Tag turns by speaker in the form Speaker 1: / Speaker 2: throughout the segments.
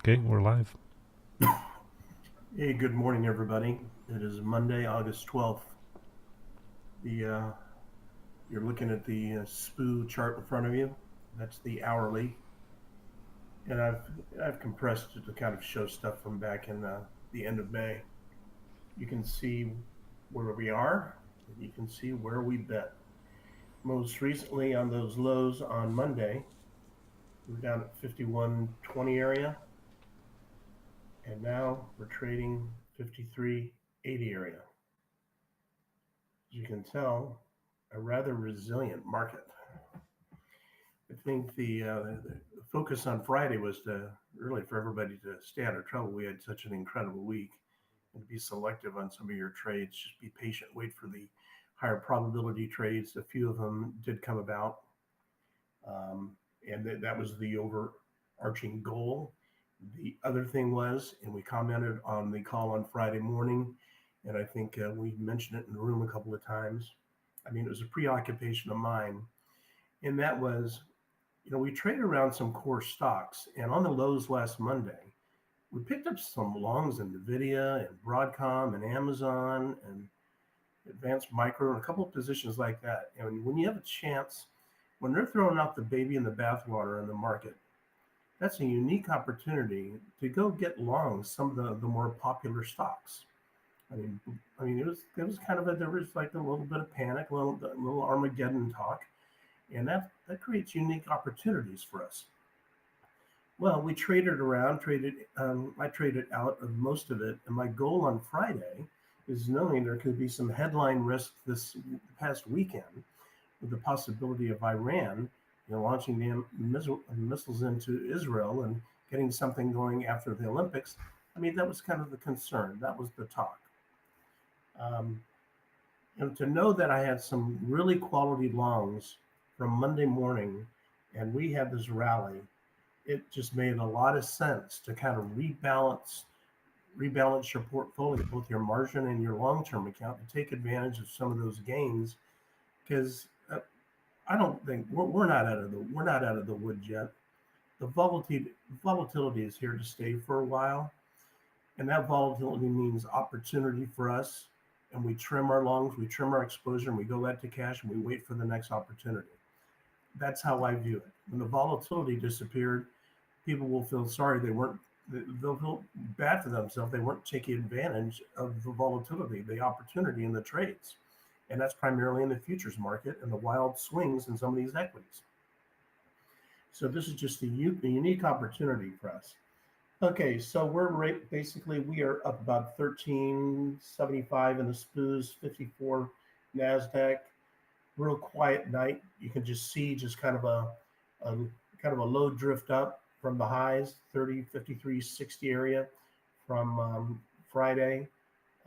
Speaker 1: Okay, we're live.
Speaker 2: Hey, good morning, everybody. It is Monday, August 12th. The You're looking at the SPOO chart in front of you. That's the hourly, and I've compressed it to kind of show stuff from back in the end of May. You can see where we are, and you can see where we bet. Most recently, on those lows on Monday, we were down at 51.20 area, and now we're trading 53.80 area. As you can tell, a rather resilient market. I think the focus on Friday was to really for everybody to stay out of trouble. We had such an incredible week, and to be selective on some of your trades. Just be patient, wait for the higher probability trades. A few of them did come about, and that was the overarching goal. The other thing was, and we commented on the call on Friday morning, and I think we mentioned it in the room a couple of times. I mean, it was a preoccupation of mine, and that was, we traded around some core stocks, and on the lows last Monday, we picked up some longs in Nvidia and Broadcom and Amazon and Advanced Micro and a couple of positions like that. And when you have a chance, when they're throwing out the baby in the bathwater in the market, that's a unique opportunity to go get long some of the more popular stocks. I mean, it was kind of there was like a little bit of panic, a little Armageddon talk, and that creates unique opportunities for us. Well, we traded around, I traded out of most of it, and my goal on Friday is knowing there could be some headline risk this past weekend with the possibility of Iran, launching the missiles into Israel and getting something going after the Olympics. I mean, that was kind of the concern. That was the talk. Um, and to know that I had some really quality longs from Monday morning, and we had this rally, it just made a lot of sense to kind of rebalance your portfolio, both your margin and your long-term account, to take advantage of some of those gains. Because I don't think we're not out of the woods yet. The volatility is here to stay for a while, and that volatility means opportunity for us. And we trim our longs, we trim our exposure, and we go back to cash, and we wait for the next opportunity. That's how I view it. When the volatility disappeared, people will feel sorry they'll feel bad for themselves. They weren't taking advantage of the volatility, the opportunity in the trades. And that's primarily in the futures market and the wild swings in some of these equities. So this is just a unique opportunity for us. Okay, so basically we are up about 1375 in the SPOOs, 54 NASDAQ. Real quiet night. You can just see just a kind of a low drift up from the highs, 30, 53, 60 area from Friday.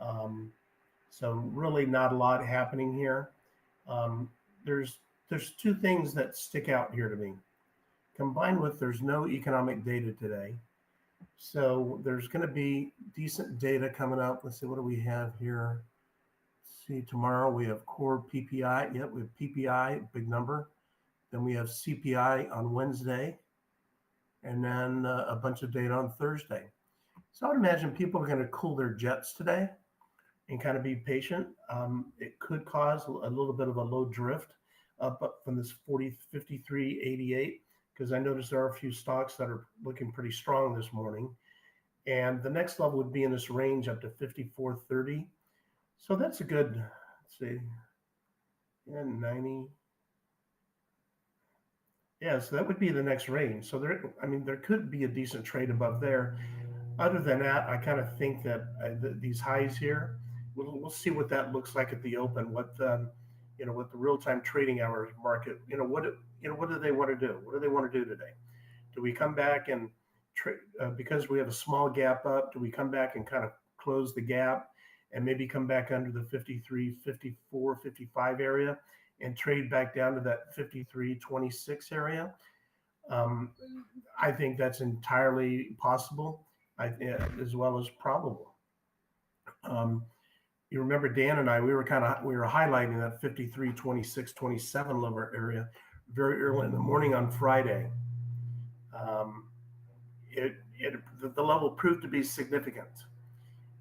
Speaker 2: Um, so really not a lot happening here. Um, there's there's two things that stick out here to me. Combined with there's no economic data today, so there's going to be decent data coming up. Let's see, what do we have here? Let's see, tomorrow we have core PPI. Yep, we have PPI, big number. Then we have CPI on Wednesday, and then a bunch of data on Thursday. So I would imagine people are going to cool their jets today and kind of be patient. It could cause a little bit of a low drift up from this 40, 53.88, because I noticed there are a few stocks that are looking pretty strong this morning. And the next level would be in this range up to 54.30. So that's a good, let's see, yeah, 90. Yeah, so that would be the next range. So there could be a decent trade above there. Other than that, I kind of think that these highs here, we'll see what that looks like at the open. What the real time trading hours market, what do they want to do? What do they want to do today? Do we come back and because we have a small gap up? Do we come back and kind of close the gap and maybe come back under the 53, 54, 55 area and trade back down to that 53.26 area? Um, I think that's entirely possible, as well as probable. Um, you remember Dan and I, we were highlighting that 53, 26, 27 level area very early in the morning on Friday. Um, the level proved to be significant.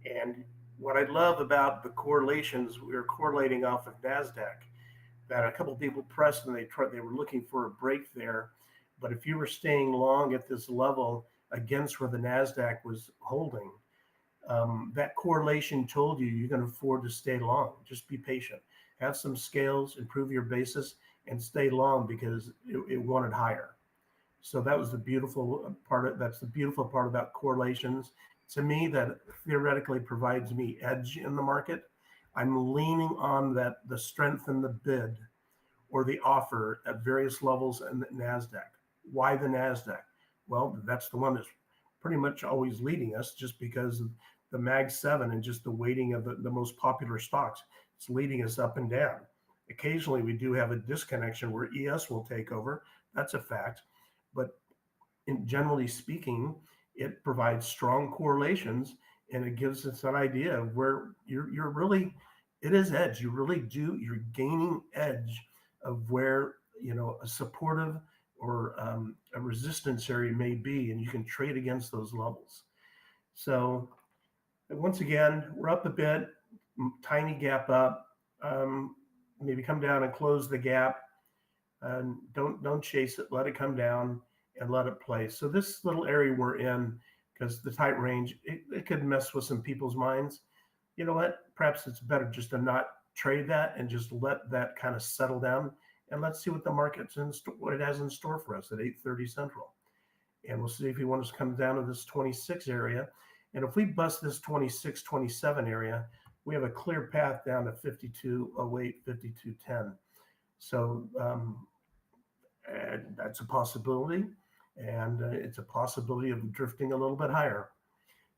Speaker 2: And what I love about the correlations, we were correlating off of NASDAQ, that a couple of people pressed and they were looking for a break there. But if you were staying long at this level against where the NASDAQ was holding, that correlation told you you're going to afford to stay long. Just be patient. Have some scales, improve your basis, and stay long because it wanted higher. So that was the beautiful part. That's the beautiful part about correlations. To me, that theoretically provides me edge in the market. I'm leaning on that the strength in the bid or the offer at various levels in the Nasdaq. Why the Nasdaq? Well, that's the one that's pretty much always leading us, just because of the Mag 7 and just the weighting of the most popular stocks. It's leading us up and down. Occasionally, we do have a disconnection where ES will take over. That's a fact. But generally speaking, it provides strong correlations and it gives us an idea of where you're really, it is edge. You really do, you're gaining edge of where, a supportive or a resistance area may be, and you can trade against those levels. So once again, we're up a bit, tiny gap up. Maybe come down and close the gap. And don't chase it. Let it come down and let it play. So this little area we're in, because the tight range, it could mess with some people's minds. You know what? Perhaps it's better just to not trade that and just let that kind of settle down. And let's see what the market's what it has in store for us at 8:30 Central. And we'll see if he wants to come down to this 26 area. And if we bust this 26, 27 area, we have a clear path down to 52.08, 52.10. So and that's a possibility, and it's a possibility of drifting a little bit higher.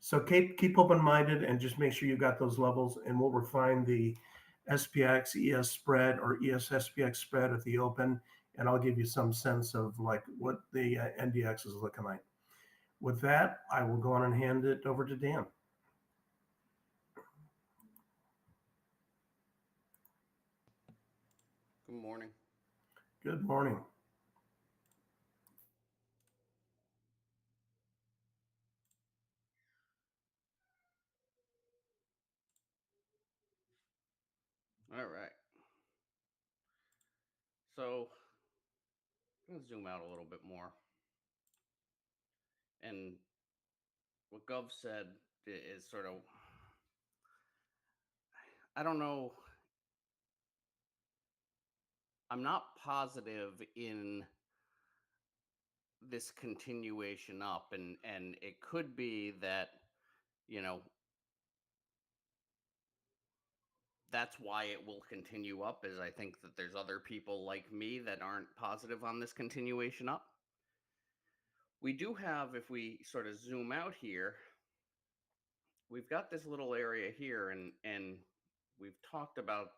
Speaker 2: So keep open-minded and just make sure you got those levels, and we'll refine the SPX ES spread or ES SPX spread at the open, and I'll give you some sense of like what the NDX is looking like. With that, I will go on and hand it over to Dan.
Speaker 1: Good morning.
Speaker 2: Good morning.
Speaker 1: All right. So I'm going to zoom out a little bit more. And what Gov said is sort of, I don't know. I'm not positive in this continuation up, and it could be that, you know, that's why it will continue up, is I think that there's other people like me that aren't positive on this continuation up. We do have, if we sort of zoom out here, we've got this little area here, and we've talked about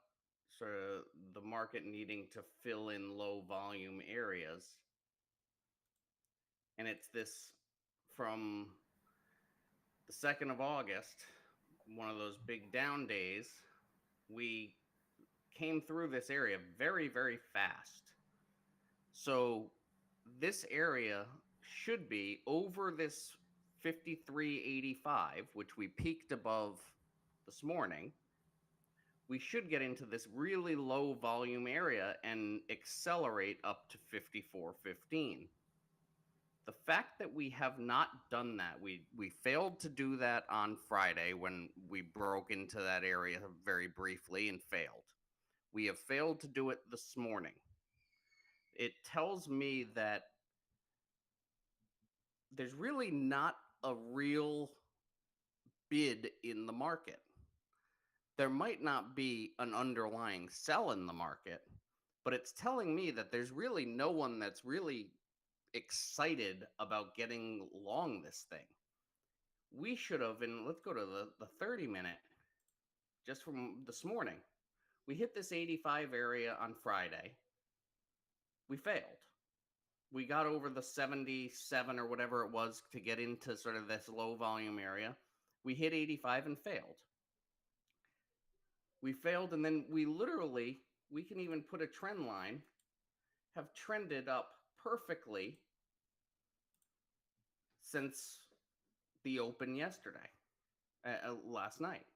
Speaker 1: sort of the market needing to fill in low volume areas. And it's this from the 2nd of August, one of those big down days, we came through this area very, very fast. So this area should be over this 53.85, which we peaked above this morning. We should get into this really low volume area and accelerate up to 54.15. The fact that we have not done that, we failed to do that on Friday when we broke into that area very briefly and failed. We have failed to do it this morning. It tells me that there's really not a real bid in the market. There might not be an underlying sell in the market, but it's telling me that there's really no one that's really excited about getting long this thing. We should have, and let's go to the 30-minute, just from this morning. We hit this 85 area on Friday. We failed. We got over the 77 or whatever it was to get into sort of this low volume area. We hit 85 and failed. We failed, and then we can even put a trend line, have trended up perfectly since the open yesterday, last night.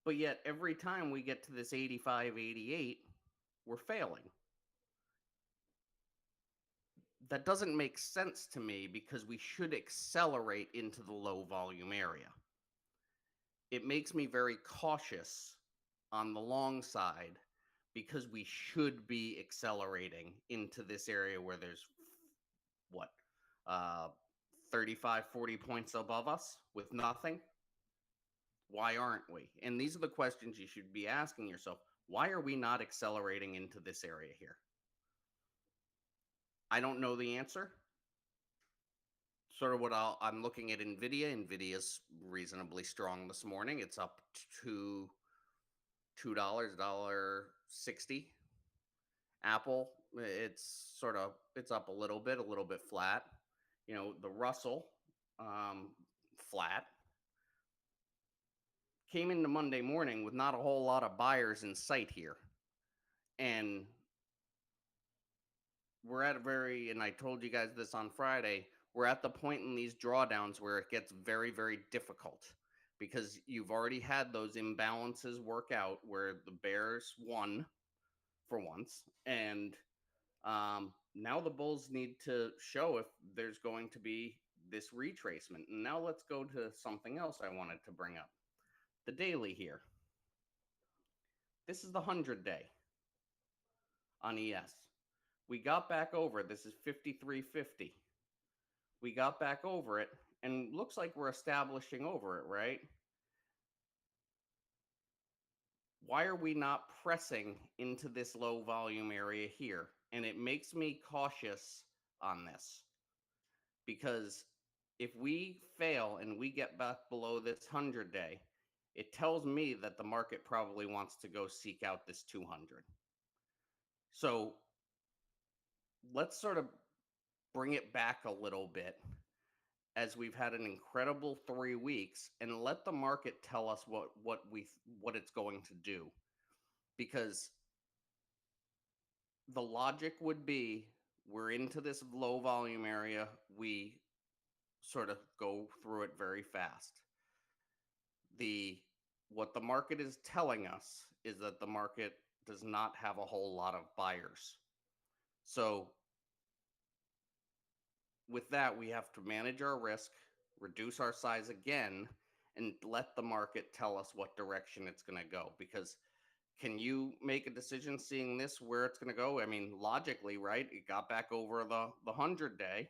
Speaker 1: But yet, every time we get to this 85, 88, we're failing. That doesn't make sense to me because we should accelerate into the low volume area. It makes me very cautious on the long side because we should be accelerating into this area where there's what, uh, 35, 40 points above us with nothing. Why aren't we? And these are the questions you should be asking yourself. Why are we not accelerating into this area here? I don't know the answer. Sort of what I'm looking at Nvidia. Nvidia's reasonably strong this morning. It's up to $2, $1.60. Apple, it's up a little bit flat. The Russell, flat. Came into Monday morning with not a whole lot of buyers in sight here. And we're at and I told you guys this on Friday, we're at the point in these drawdowns where it gets very, very difficult because you've already had those imbalances work out where the bears won for once. And now the bulls need to show if there's going to be this retracement. And now let's go to something else I wanted to bring up. The daily here. This is the 100-day on ES. We got back over it. This is 53.50. We got back over it, and looks like we're establishing over it, right? Why are we not pressing into this low volume area here? And it makes me cautious on this because if we fail and we get back below this 100-day, it tells me that the market probably wants to go seek out this 200. So let's sort of bring it back a little bit as we've had an incredible 3 weeks and let the market tell us what it's going to do. Because the logic would be we're into this low volume area, we sort of go through it very fast. What the market is telling us is that the market does not have a whole lot of buyers. So with that, we have to manage our risk, reduce our size again, and let the market tell us what direction it's going to go. Because can you make a decision seeing this where it's going to go? I mean, logically, right? It got back over the 100-day.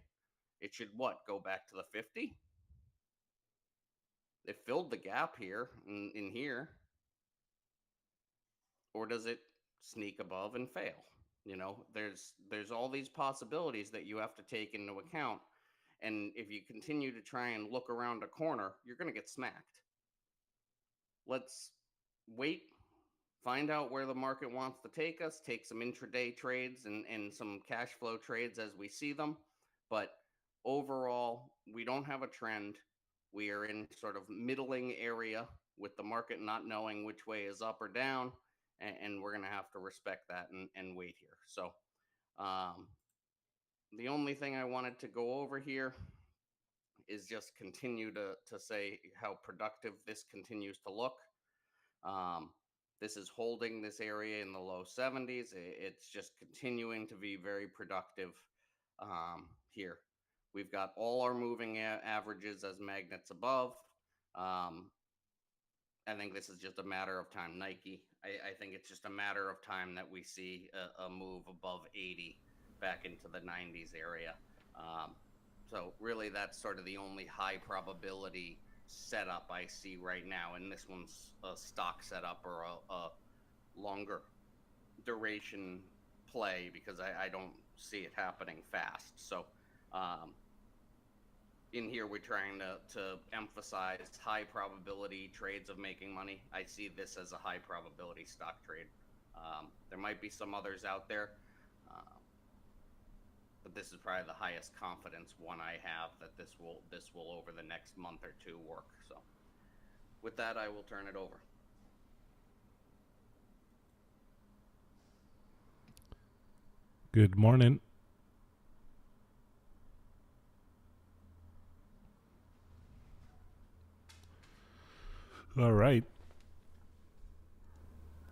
Speaker 1: It should go back to the 50? It filled the gap here in here. Or does it sneak above and fail? There's all these possibilities that you have to take into account. And if you continue to try and look around a corner, you're going to get smacked. Let's wait, find out where the market wants to take us, take some intraday trades and some cash flow trades as we see them. But overall, we don't have a trend. We are in sort of middling area with the market not knowing which way is up or down. And we're going to have to respect that and wait here. So the only thing I wanted to go over here is just continue to say how productive this continues to look. This is holding this area in the low 70s. It's just continuing to be very productive here. We've got all our moving averages as magnets above. I think this is just a matter of time. Nike, I think it's just a matter of time that we see a move above 80 back into the 90s area. So really that's sort of the only high probability setup I see right now. And this one's a stock setup or a longer duration play because I don't see it happening fast. So in here, we're trying to emphasize high probability trades of making money. I see this as a high probability stock trade. There might be some others out there, but this is probably the highest confidence one I have that this will over the next month or two work. So with that, I will turn it over.
Speaker 3: Good morning. All right.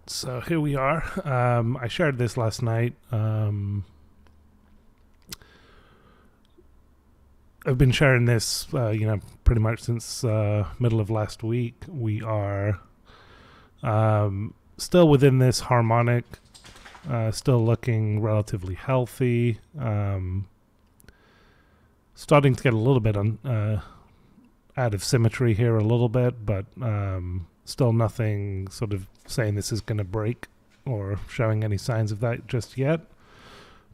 Speaker 3: So here we are. I shared this last night. I've been sharing this, pretty much since middle of last week. We are still within this harmonic, still looking relatively healthy. Starting to get a little bit out of symmetry here a little bit, but still nothing sort of saying this is going to break or showing any signs of that just yet.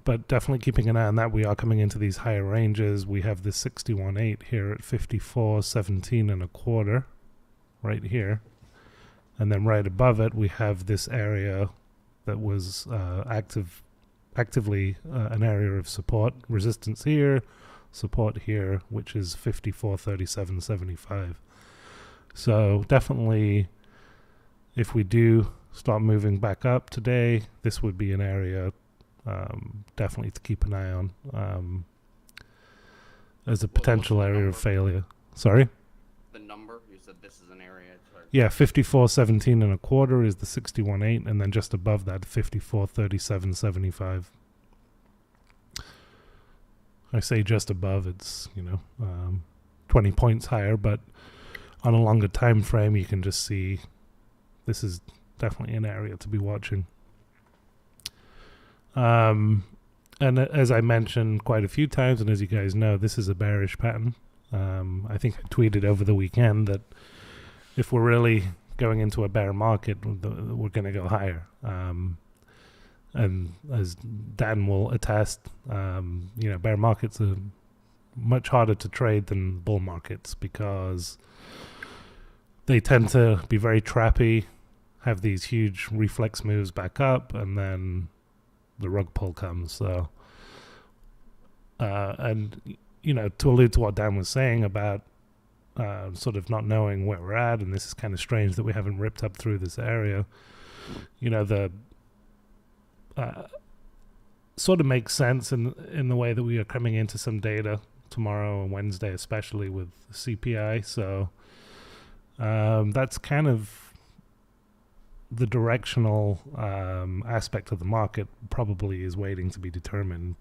Speaker 3: But definitely keeping an eye on that. We are coming into these higher ranges. We have the 61.8 here at 54.17 and a quarter right here. And then right above it, we have this area that was actively an area of support, resistance here, support here, which is 54.37.75. So definitely, if we do start moving back up today, this would be an area definitely to keep an eye on as a potential area of failure. Sorry?
Speaker 1: The number? You said this is an area.
Speaker 3: Yeah, 54.17 and a quarter is the 61.8, and then just above that, 54.37.75. I say just above, it's 20 points higher, but on a longer time frame, you can just see this is definitely an area to be watching. And as I mentioned quite a few times, and as you guys know, this is a bearish pattern. I think I tweeted over the weekend that if we're really going into a bear market, we're going to go higher. And as Dan will attest, bear markets are much harder to trade than bull markets because they tend to be very trappy, have these huge reflex moves back up, and then the rug pull comes. So, and to allude to what Dan was saying about sort of not knowing where we're at, and this is kind of strange that we haven't ripped up through this area. The sort of makes sense in the way that we are coming into some data tomorrow and Wednesday, especially with CPI. So that's kind of the directional aspect of the market probably is waiting to be determined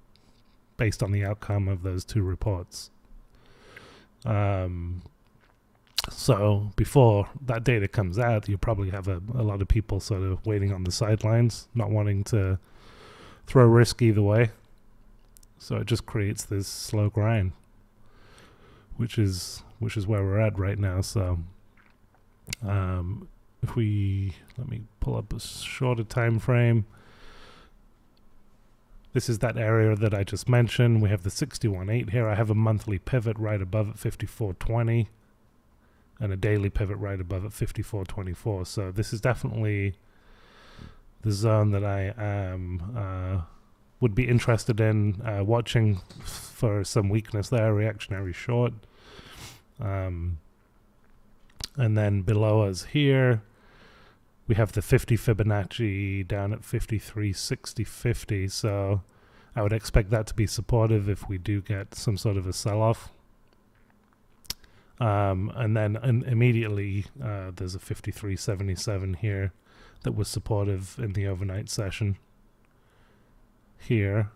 Speaker 3: based on the outcome of those two reports. So before that data comes out, you probably have a lot of people sort of waiting on the sidelines, not wanting to throw risk either way. So it just creates this slow grind, which is where we're at right now. So let me pull up a shorter time frame. This is that area that I just mentioned. We have the 61.8 here. I have a monthly pivot right above at 54.20 and a daily pivot right above at 54.24. So this is definitely the zone that I am would be interested in watching for some weakness there, reactionary short. And then below us here, we have the 50 Fibonacci down at 53.60.50. So I would expect that to be supportive if we do get some sort of a sell-off. And then immediately there's a 53.77 here that was supportive in the overnight session here.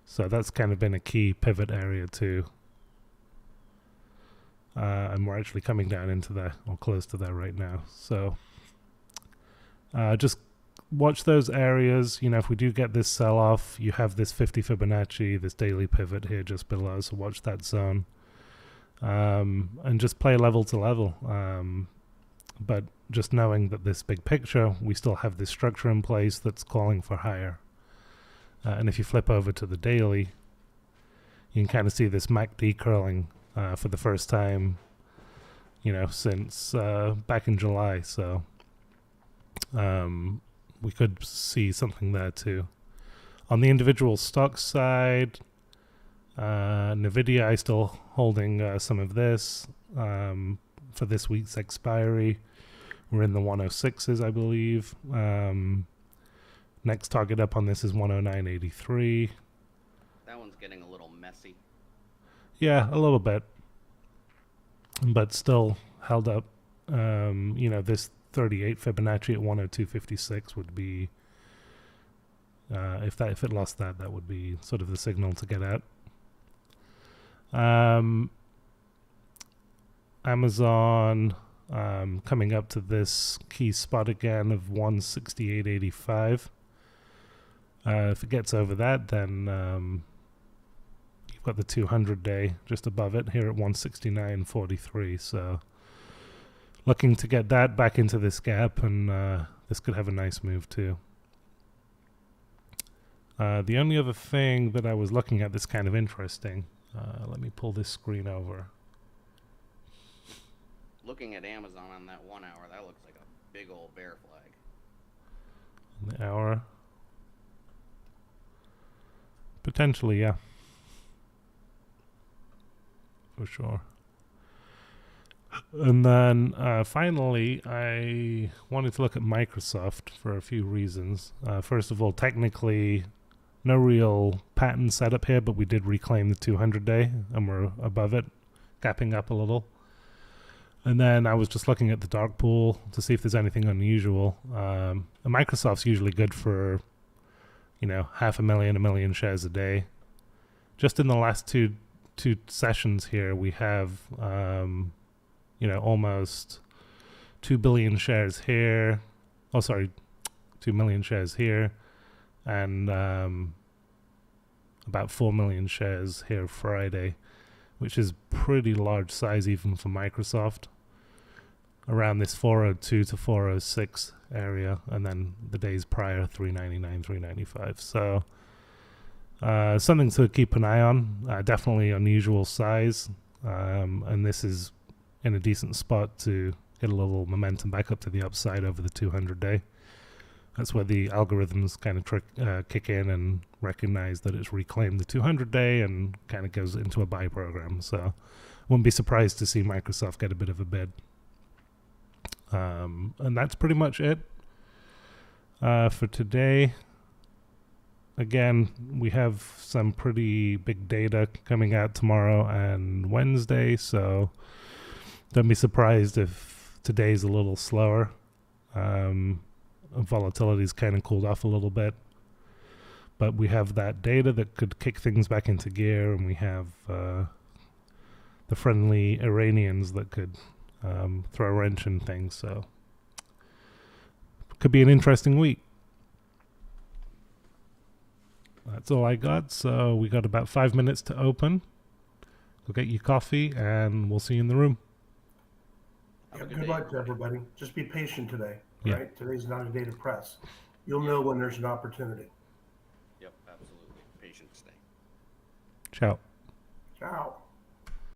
Speaker 3: So that's kind of been a key pivot area too. And we're actually coming down into that or close to that right now. So just watch those areas. If we do get this sell-off, you have this 50 Fibonacci, this daily pivot here just below. So watch that zone. And just play level to level. But just knowing that this big picture, we still have this structure in place that's calling for higher. And if you flip over to the daily, you can kind of see this MACD curling for the first time, since back in July. So we could see something there too. On the individual stock side, NVIDIA is still holding some of this for this week's expiry. We're in the 106s, I believe. Next target up on this is 109.83.
Speaker 1: That one's getting a little messy.
Speaker 3: Yeah, a little bit. But still held up this 38 Fibonacci at 102.56 would be, if it lost that would be sort of the signal to get out. Amazon coming up to this key spot again of 168.85. If it gets over that, then you've got the 200-day just above it here at 169.43. So looking to get that back into this gap, and this could have a nice move too. The only other thing that I was looking at that's kind of interesting, let me pull this screen over.
Speaker 1: Looking at Amazon on that 1 hour, that looks like a big old bear flag.
Speaker 3: The hour. Potentially, yeah. For sure. And then finally, I wanted to look at Microsoft for a few reasons. First of all, technically, no real pattern setup here, but we did reclaim the 200-day, and we're above it, gapping up a little. And then I was just looking at the dark pool to see if there's anything unusual. And Microsoft's usually good for, 500,000, 1 million shares a day. Just in the last two sessions here, we have, almost 2 billion shares here. 2 million shares here. And about 4 million shares here Friday, which is pretty large size even for Microsoft. Around this 402 to 406 area, and then the days prior 399, 395. So something to keep an eye on. Definitely unusual size, and this is in a decent spot to get a little momentum back up to the upside over the 200-day. That's where the algorithms kind of kick in and recognize that it's reclaimed the 200-day and kind of goes into a buy program. So wouldn't be surprised to see Microsoft get a bit of a bid. And that's pretty much it for today. Again, we have some pretty big data coming out tomorrow and Wednesday, so don't be surprised if today's a little slower. Volatility's kind of cooled off a little bit, but we have that data that could kick things back into gear, and we have the friendly Iranians that could throw a wrench in things. So could be an interesting week. That's all I got. So we got about 5 minutes to open. Go get your coffee, and we'll see you in the room.
Speaker 2: Good luck to everybody. Just be patient today.
Speaker 3: Yeah.
Speaker 2: Right? Today's not a day to press. You'll know when there's an opportunity.
Speaker 1: Yep, absolutely. Patient stay.
Speaker 3: Ciao.
Speaker 2: Ciao.